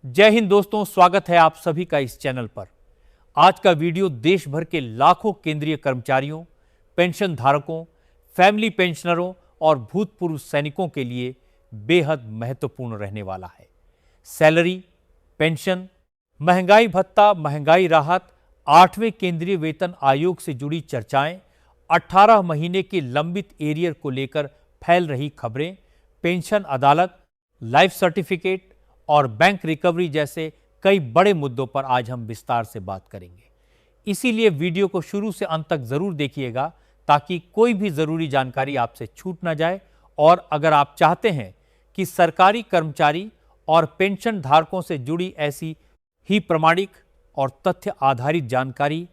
जय हिंद दोस्तों, स्वागत है आप सभी का इस चैनल पर। आज का वीडियो देश भर के लाखों केंद्रीय कर्मचारियों, पेंशन धारकों, फैमिली पेंशनरों और भूतपूर्व सैनिकों के लिए बेहद महत्वपूर्ण रहने वाला है। सैलरी, पेंशन, महंगाई भत्ता, महंगाई राहत, 8वें केंद्रीय वेतन आयोग से जुड़ी चर्चाएं, 18 महीने के लंबित एरियर को लेकर फैल रही खबरें, पेंशन अदालत, लाइफ सर्टिफिकेट और बैंक रिकवरी जैसे कई बड़े मुद्दों पर आज हम विस्तार से बात करेंगे। इसीलिए वीडियो को शुरू से अंत तक जरूर देखिएगा ताकि कोई भी जरूरी जानकारी आपसे छूट ना जाए। और अगर आप चाहते हैं कि सरकारी कर्मचारी और पेंशन धारकों से जुड़ी ऐसी ही प्रामाणिक और तथ्य आधारित जानकारी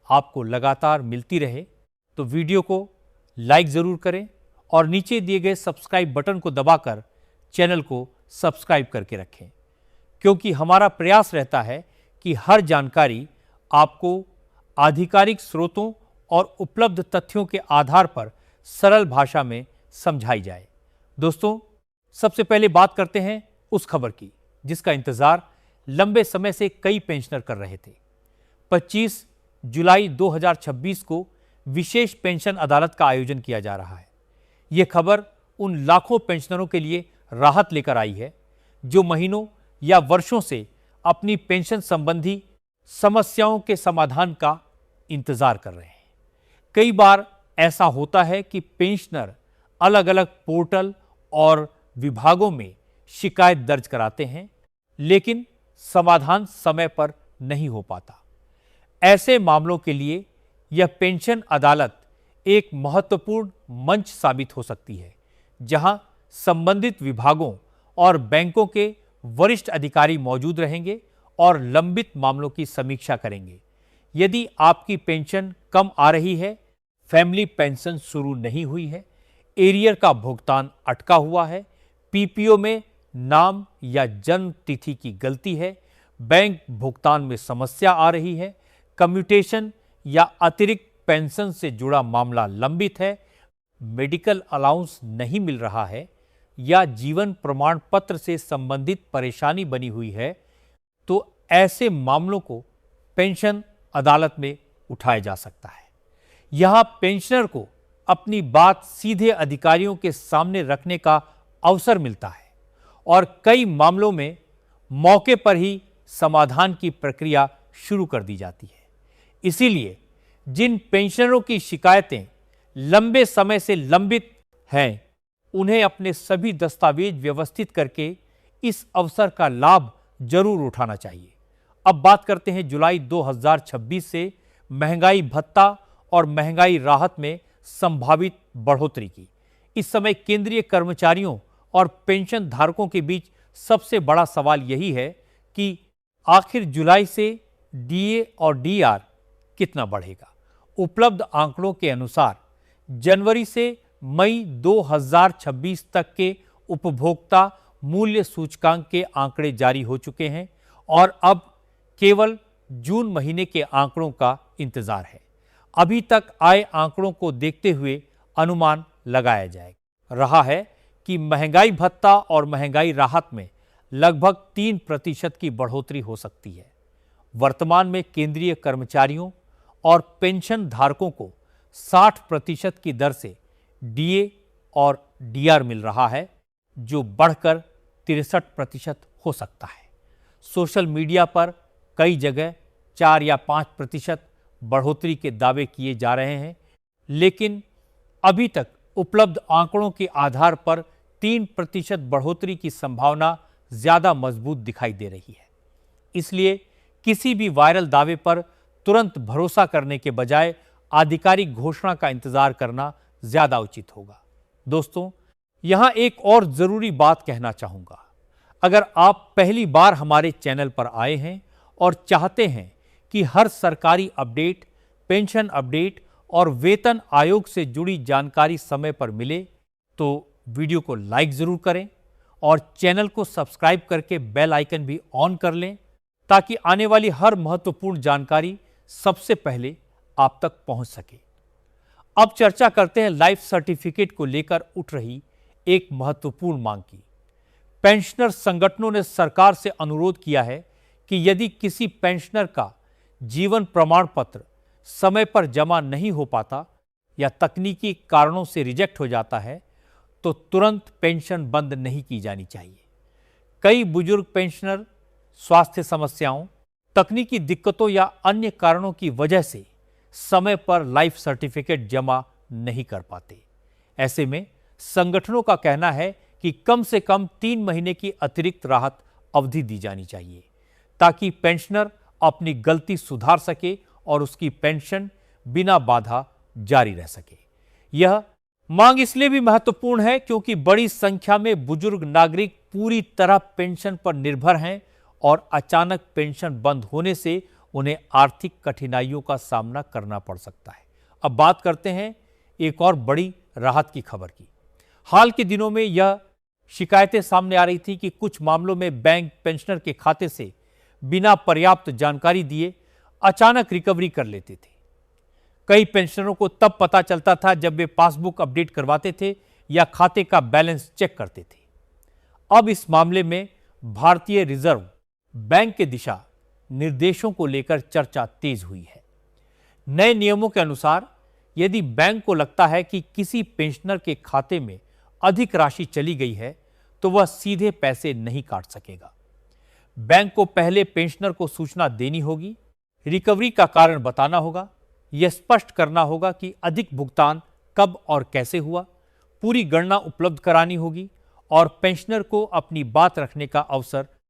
आपको लगातार मिलती रहे, तो वीडियो को लाइक जरूर करें और नीचे दिए गए सब्सक्राइब बटन को दबाकर चैनल को सब्सक्राइब करके रखें, क्योंकि हमारा प्रयास रहता है कि हर जानकारी आपको आधिकारिक स्रोतों और उपलब्ध तथ्यों के आधार पर सरल भाषा में समझाई जाए। दोस्तों, सबसे पहले बात करते हैं उस खबर की जिसका इंतजार लंबे समय से कई पेंशनर कर रहे थे। 25 जुलाई 2026 को विशेष पेंशन अदालत का आयोजन किया जा रहा है। यह खबर उन लाखों पेंशनरों के लिए राहत लेकर आई है जो महीनों या वर्षों से अपनी पेंशन संबंधी समस्याओं के समाधान का इंतजार कर रहे हैं। कई बार ऐसा होता है कि पेंशनर अलग अलग पोर्टल और विभागों में शिकायत दर्ज कराते हैं, लेकिन समाधान समय पर नहीं हो पाता। ऐसे मामलों के लिए यह पेंशन अदालत एक महत्वपूर्ण मंच साबित हो सकती है, जहां संबंधित विभागों और बैंकों के वरिष्ठ अधिकारी मौजूद रहेंगे और लंबित मामलों की समीक्षा करेंगे। यदि आपकी पेंशन कम आ रही है, फैमिली पेंशन शुरू नहीं हुई है, एरियर का भुगतान अटका हुआ है, पीपीओ में नाम या जन्म तिथि की गलती है, बैंक भुगतान में समस्या आ रही है, कम्यूटेशन या अतिरिक्त पेंशन से जुड़ा मामला लंबित है, मेडिकल अलाउंस नहीं मिल रहा है या जीवन प्रमाण पत्र से संबंधित परेशानी बनी हुई है, तो ऐसे मामलों को पेंशन अदालत में उठाया जा सकता है। यहां पेंशनर को अपनी बात सीधे अधिकारियों के सामने रखने का अवसर मिलता है और कई मामलों में मौके पर ही समाधान की प्रक्रिया शुरू कर दी जाती है। इसीलिए जिन पेंशनरों की शिकायतें लंबे समय से लंबित हैं, उन्हें अपने सभी दस्तावेज व्यवस्थित करके इस अवसर का लाभ जरूर उठाना चाहिए। अब बात करते हैं जुलाई 2026 से महंगाई भत्ता और महंगाई राहत में संभावित बढ़ोतरी की। इस समय केंद्रीय कर्मचारियों और पेंशन धारकों के बीच सबसे बड़ा सवाल यही है कि आखिर जुलाई से डीए और डीआर कितना बढ़ेगा। उपलब्ध आंकड़ों के अनुसार जनवरी से मई 2026 तक के उपभोक्ता मूल्य सूचकांक के आंकड़े जारी हो चुके हैं और अब केवल जून महीने के आंकड़ों का इंतजार है। अभी तक आए आंकड़ों को देखते हुए अनुमान लगाया जाएगा रहा है कि महंगाई भत्ता और महंगाई राहत में लगभग 3% की बढ़ोतरी हो सकती है। वर्तमान में केंद्रीय कर्मचारियों और पेंशन धारकों को 60% की दर से डीए और डीआर मिल रहा है, जो बढ़कर 63% हो सकता है। सोशल मीडिया पर कई जगह 4 या 5% बढ़ोतरी के दावे किए जा रहे हैं, लेकिन अभी तक उपलब्ध आंकड़ों के आधार पर 3% बढ़ोतरी की संभावना ज्यादा मजबूत दिखाई दे रही है। इसलिए किसी भी वायरल दावे पर तुरंत भरोसा करने के बजाय आधिकारिक घोषणा का इंतजार करना ज्यादा उचित होगा। दोस्तों, यहां एक और जरूरी बात कहना चाहूंगा। अगर आप पहली बार हमारे चैनल पर आए हैं और चाहते हैं कि हर सरकारी अपडेट, पेंशन अपडेट और वेतन आयोग से जुड़ी जानकारी समय पर मिले, तो वीडियो को लाइक जरूर करें और चैनल को सब्सक्राइब करके बेल आइकन भी ऑन कर लें, ताकि आने वाली हर महत्वपूर्ण जानकारी सबसे पहले आप तक पहुंच सके। अब चर्चा करते हैं लाइफ सर्टिफिकेट को लेकर उठ रही एक महत्वपूर्ण मांग की। पेंशनर संगठनों ने सरकार से अनुरोध किया है कि यदि किसी पेंशनर का जीवन प्रमाण पत्र समय पर जमा नहीं हो पाता या तकनीकी कारणों से रिजेक्ट हो जाता है तो तुरंत पेंशन बंद नहीं की जानी चाहिए। कई बुजुर्ग पेंशनर स्वास्थ्य समस्याओं, तकनीकी दिक्कतों या अन्य कारणों की वजह से समय पर लाइफ सर्टिफिकेट जमा नहीं कर पाते। ऐसे में संगठनों का कहना है कि कम से कम 3 महीने की अतिरिक्त राहत अवधि दी जानी चाहिए ताकि पेंशनर अपनी गलती सुधार सके और उसकी पेंशन बिना बाधा जारी रह सके। यह मांग इसलिए भी महत्वपूर्ण है क्योंकि बड़ी संख्या में बुजुर्ग नागरिक पूरी तरह पेंशन पर निर्भर हैं और अचानक पेंशन बंद होने से उन्हें आर्थिक कठिनाइयों का सामना करना पड़ सकता है। अब बात करते हैं एक और बड़ी राहत की खबर की। हाल के दिनों में यह शिकायतें सामने आ रही थी कि कुछ मामलों में बैंक पेंशनर के खाते से बिना पर्याप्त जानकारी दिए अचानक रिकवरी कर लेते थे। कई पेंशनरों को तब पता चलता था जब वे पासबुक अपडेट करवाते थे या खाते का बैलेंस चेक करते थे। अब इस मामले में भारतीय रिजर्व बैंक के दिशा निर्देशों को लेकर चर्चा तेज हुई है। नए नियमों के अनुसार यदि बैंक को लगता है कि किसी पेंशनर के खाते में अधिक राशि चली गई है तो वह सीधे पैसे नहीं काट सकेगा। बैंक को पहले पेंशनर को सूचना देनी होगी, रिकवरी का कारण बताना होगा, यह स्पष्ट करना होगा कि अधिक भुगतान कब और कैसे हुआ, पूरी गणना उपलब्ध करानी होगी और पेंशनर को अपनी बात रखने का अवसर